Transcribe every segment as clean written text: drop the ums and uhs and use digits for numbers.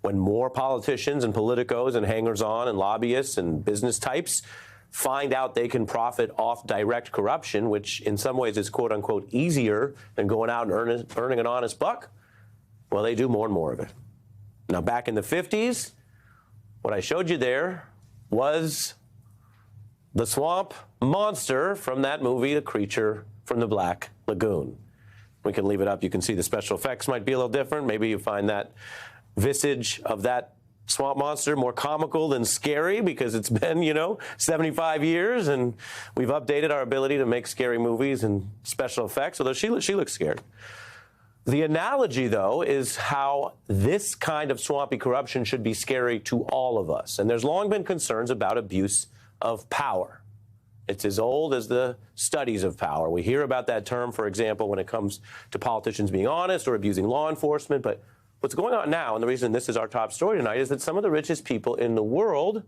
when more politicians and politicos and hangers-on and lobbyists and business types find out they can profit off direct corruption, which in some ways is quote-unquote easier than going out and earning an honest buck, well, they do more and more of it. Now, back in the 50s, what I showed you there was the swamp monster from that movie, The Creature from the Black Lagoon. We can leave it up. You can see the special effects might be a little different. Maybe you find that visage of that swamp monster more comical than scary because it's been, 75 years and we've updated our ability to make scary movies and special effects, although she looks scared. The analogy, though, is how this kind of swampy corruption should be scary to all of us. And there's long been concerns about abuse of power. It's as old as the studies of power. We hear about that term, for example, when it comes to politicians being honest or abusing law enforcement. But what's going on now, and the reason this is our top story tonight, is that some of the richest people in the world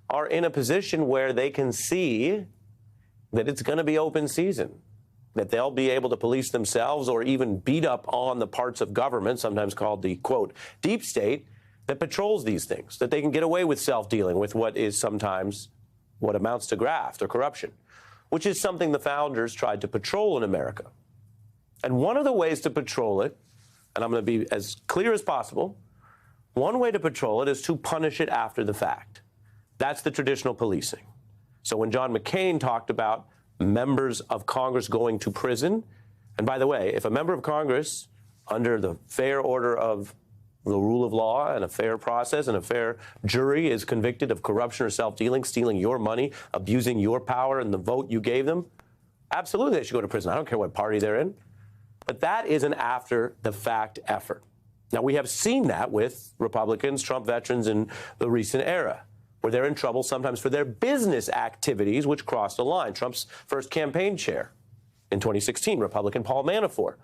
are in a position where they can see that it's going to be open season, that they'll be able to police themselves or even beat up on the parts of government, sometimes called the, quote, deep state, that patrols these things, that they can get away with self-dealing with what is sometimes what amounts to graft or corruption, which is something the founders tried to patrol in America. And one of the ways to patrol it, and I'm going to be as clear as possible, one way to patrol it is to punish it after the fact. That's the traditional policing. So when John McCain talked about members of Congress going to prison, and by the way, if a member of Congress, under the fair order of the rule of law and a fair process and a fair jury, is convicted of corruption or self-dealing, stealing your money, abusing your power and the vote you gave them, absolutely they should go to prison. I don't care what party they're in. But that is an after-the-fact effort. Now, we have seen that with Republicans, Trump veterans in the recent era, where they're in trouble sometimes for their business activities, which crossed a line. Trump's first campaign chair in 2016, Republican Paul Manafort,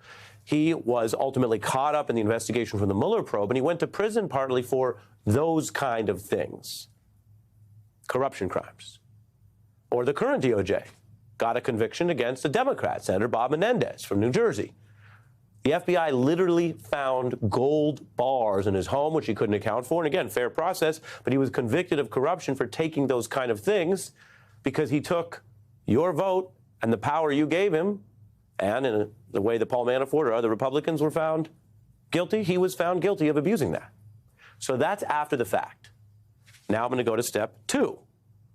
he was ultimately caught up in the investigation from the Mueller probe, and he went to prison partly for those kind of things, corruption crimes. Or the current DOJ got a conviction against a Democrat, Senator Bob Menendez from New Jersey. The FBI literally found gold bars in his home, which he couldn't account for. And again, fair process, but he was convicted of corruption for taking those kind of things because he took your vote and the power you gave him, and in the way that Paul Manafort or other Republicans were found guilty, he was found guilty of abusing that. So that's after the fact. Now I'm going to go to step 2,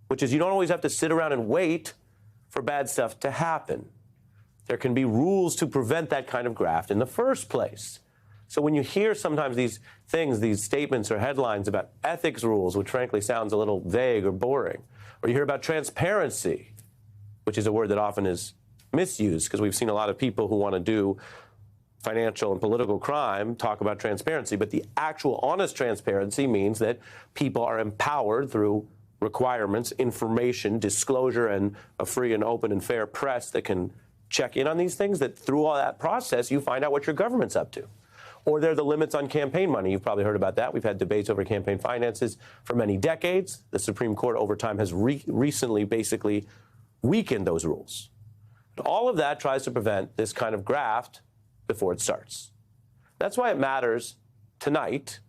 which is you don't always have to sit around and wait for bad stuff to happen. There can be rules to prevent that kind of graft in the first place. So when you hear sometimes these things, these statements or headlines about ethics rules, which frankly sounds a little vague or boring, or you hear about transparency, which is a word that often is misused because we've seen a lot of people who want to do financial and political crime talk about transparency, but the actual honest transparency means that people are empowered through requirements, information, disclosure, and a free and open and fair press that can check in on these things, that through all that process, you find out what your government's up to. Or there are the limits on campaign money. You've probably heard about that. We've had debates over campaign finances for many decades. The Supreme Court over time has recently basically weakened those rules. But all of that tries to prevent this kind of graft before it starts. That's why it matters tonight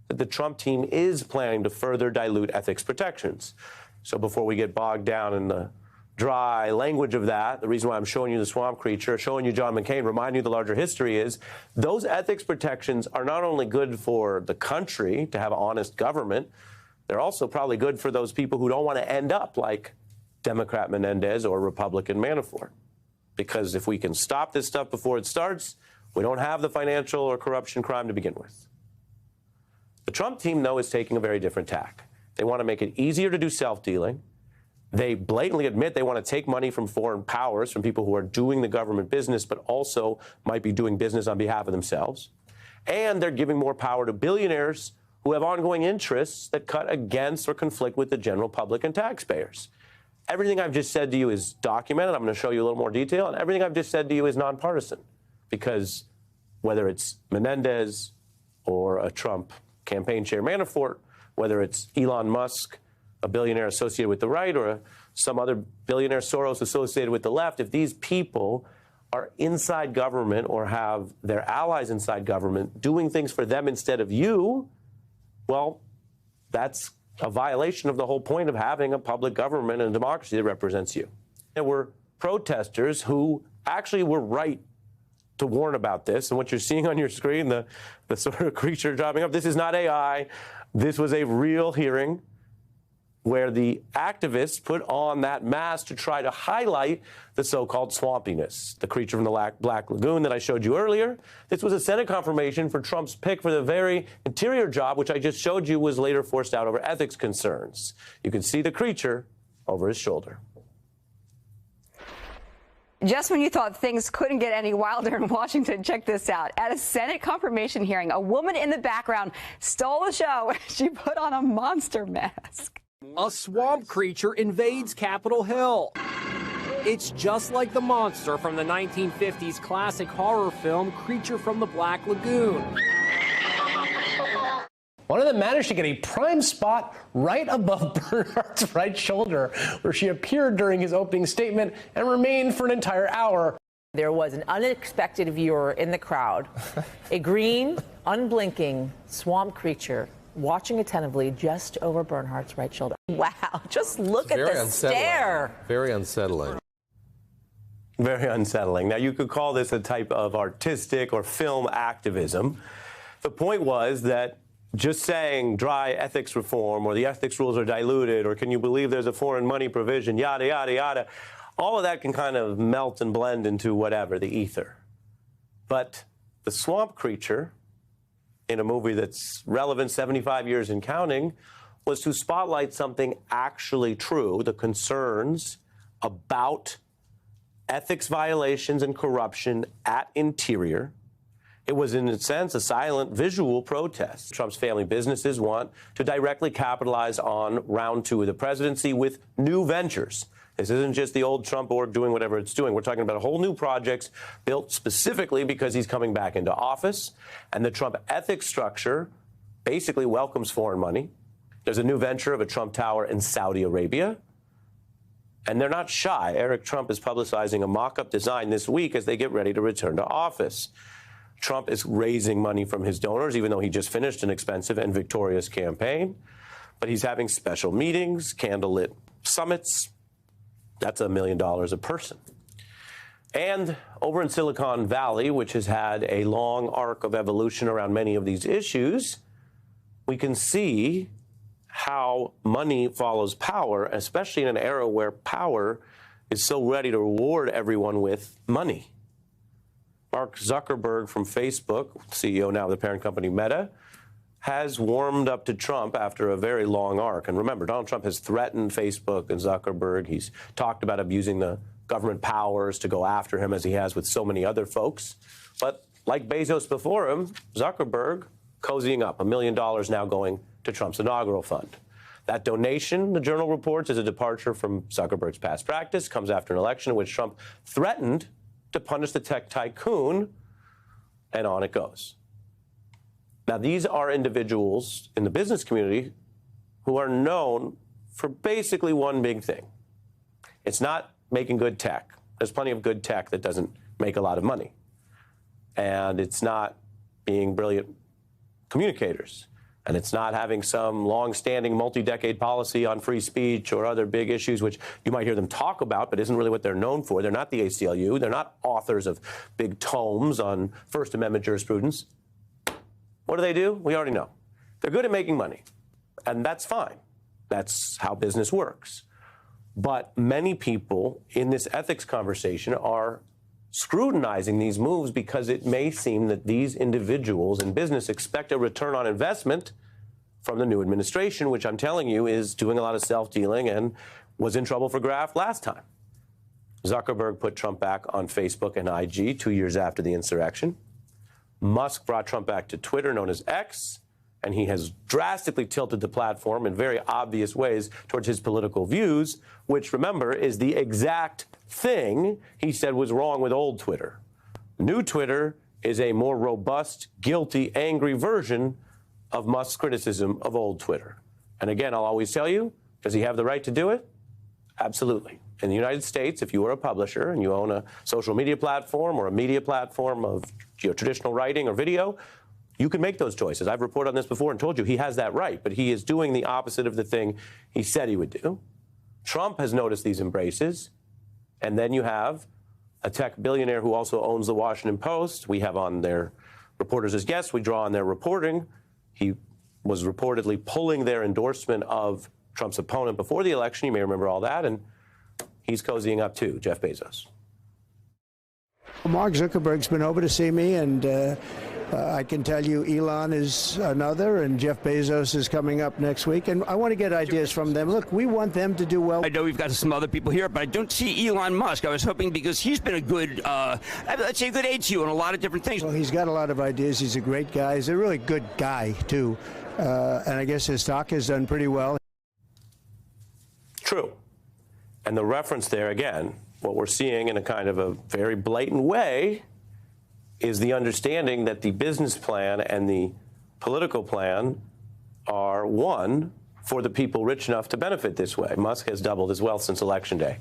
that the Trump team is planning to further dilute ethics protections. So before we get bogged down in the dry language of that, the reason why I'm showing you the swamp creature, showing you John McCain, reminding you the larger history is those ethics protections are not only good for the country to have an honest government, they're also probably good for those people who don't want to end up like Democrat Menendez or Republican Manafort. Because if we can stop this stuff before it starts, we don't have the financial or corruption crime to begin with. The Trump team, though, is taking a very different tack. They want to make it easier to do self-dealing. They blatantly admit they want to take money from foreign powers, from people who are doing the government business, but also might be doing business on behalf of themselves. And they're giving more power to billionaires who have ongoing interests that cut against or conflict with the general public and taxpayers. Everything I've just said to you is documented. I'm going to show you a little more detail. And everything I've just said to you is nonpartisan, because whether it's Menendez or a Trump campaign chair Manafort, whether it's Elon Musk, a billionaire associated with the right, or some other billionaire Soros associated with the left, if these people are inside government or have their allies inside government doing things for them instead of you, Well, that's a violation of the whole point of having a public government and a democracy that represents you. There were protesters who actually were right to warn about this. And what you're seeing on your screen, the sort of creature dropping up, this is not AI. This was a real hearing where the activists put on that mask to try to highlight the so-called swampiness, the creature from the Black Lagoon that I showed you earlier. This was a Senate confirmation for Trump's pick for the very interior job, which I just showed you was later forced out over ethics concerns. You can see the creature over his shoulder. Just when you thought things couldn't get any wilder in Washington, check this out. At a Senate confirmation hearing, a woman in the background stole the show. She put on a monster mask. A swamp creature invades Capitol Hill. It's just like the monster from the 1950s classic horror film Creature from the Black Lagoon. One of them managed to get a prime spot right above Bernhardt's right shoulder, where she appeared during his opening statement and remained for an entire hour. There was an unexpected viewer in the crowd, a green, unblinking swamp creature watching attentively just over Bernhardt's right shoulder. Wow, just look at the stare. Very unsettling. Very unsettling. Now, you could call this a type of artistic or film activism. The point was that just saying dry ethics reform or the ethics rules are diluted or can you believe there's a foreign money provision, yada, yada, yada, all of that can kind of melt and blend into whatever, the ether. But the swamp creature, in a movie that's relevant 75 years and counting, was to spotlight something actually true, the concerns about ethics violations and corruption at Interior. It was, in a sense, a silent visual protest. Trump's family businesses want to directly capitalize on round two of the presidency with new ventures. This isn't just the old Trump org doing whatever it's doing. We're talking about a whole new projects built specifically because he's coming back into office. And the Trump ethics structure basically welcomes foreign money. There's a new venture of a Trump Tower in Saudi Arabia. And they're not shy. Eric Trump is publicizing a mock-up design this week as they get ready to return to office. Trump is raising money from his donors, even though he just finished an expensive and victorious campaign. But he's having special meetings, candlelit summits. That's $1 million a person. And over in Silicon Valley, which has had a long arc of evolution around many of these issues, we can see how money follows power, especially in an era where power is so ready to reward everyone with money. Mark Zuckerberg from Facebook, CEO now of the parent company Meta, has warmed up to Trump after a very long arc. And remember, Donald Trump has threatened Facebook and Zuckerberg. He's talked about abusing the government powers to go after him, as he has with so many other folks. But like Bezos before him, Zuckerberg cozying up, $1 million now going to Trump's inaugural fund. That donation, the Journal reports, is a departure from Zuckerberg's past practice, comes after an election in which Trump threatened to punish the tech tycoon, and on it goes. Now, these are individuals in the business community who are known for basically one big thing. It's not making good tech. There's plenty of good tech that doesn't make a lot of money. And it's not being brilliant communicators. And it's not having some long-standing multi-decade policy on free speech or other big issues, which you might hear them talk about, but isn't really what they're known for. They're not the ACLU. They're not authors of big tomes on First Amendment jurisprudence. What do? We already know. They're good at making money, and that's fine. That's how business works. But many people in this ethics conversation are scrutinizing these moves because it may seem that these individuals in business expect a return on investment from the new administration, which I'm telling you is doing a lot of self-dealing and was in trouble for graft last time. Zuckerberg put Trump back on Facebook and IG 2 years after the insurrection. Musk brought Trump back to Twitter, known as X, and he has drastically tilted the platform in very obvious ways towards his political views, which, remember, is the exact thing he said was wrong with old Twitter. New Twitter is a more robust, guilty, angry version of Musk's criticism of old Twitter. And again, I'll always tell you, does he have the right to do it? Absolutely. In the United States, if you are a publisher and you own a social media platform or a media platform of traditional writing or video, You can make those choices. I've reported on this before and told you he has that right, but he is doing the opposite of the thing he said he would do. Trump has noticed these embraces. And then you have a tech billionaire who also owns the Washington Post. We have on their reporters as guests. We draw on their reporting. He was reportedly pulling their endorsement of Trump's opponent before the election. You may remember all that. And he's cozying up too, Jeff Bezos. Mark Zuckerberg's been over to see me, and I can tell you Elon is another, and Jeff Bezos is coming up next week. And I want to get ideas from them. Look, we want them to do well. I know we've got some other people here, but I don't see Elon Musk. I was hoping, because he's been a good, let's say, a good aid to you on a lot of different things. Well, he's got a lot of ideas. He's a great guy. He's a really good guy, too. And I guess his stock has done pretty well. True. And the reference there, again, what we're seeing in a kind of a very blatant way is the understanding that the business plan and the political plan are one for the people rich enough to benefit this way. Musk has doubled his wealth since Election Day.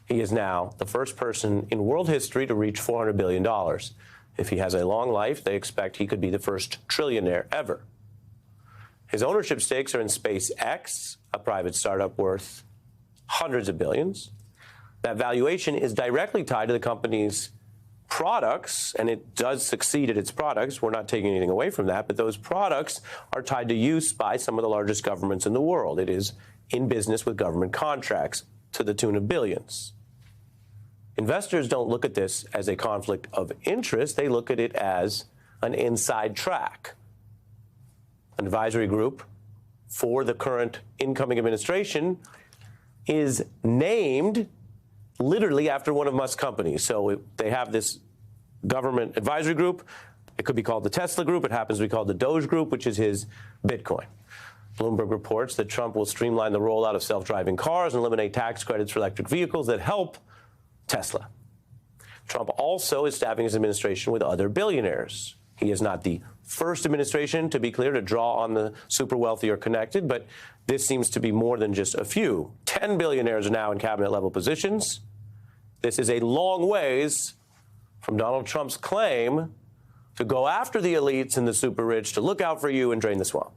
He is now the first person in world history to reach $400 billion. If he has a long life, they expect he could be the first trillionaire ever. His ownership stakes are in SpaceX, a private startup worth hundreds of billions. That valuation is directly tied to the company's products, and it does succeed at its products. We're not taking anything away from that, but those products are tied to use by some of the largest governments in the world. It is in business with government contracts to the tune of billions. Investors don't look at this as a conflict of interest. They look at it as an inside track. An advisory group for the current incoming administration is named literally after one of Musk's companies. So they have this government advisory group. It could be called the Tesla Group. It happens to be called the Doge Group, which is his Bitcoin. Bloomberg reports that Trump will streamline the rollout of self-driving cars and eliminate tax credits for electric vehicles that help Tesla. Trump also is staffing his administration with other billionaires. He is not the first administration, to be clear, to draw on the super wealthy or connected, but this seems to be more than just a few. 10 billionaires are now in cabinet-level positions. This is a long ways from Donald Trump's claim to go after the elites and the super rich, to look out for you and drain the swamp.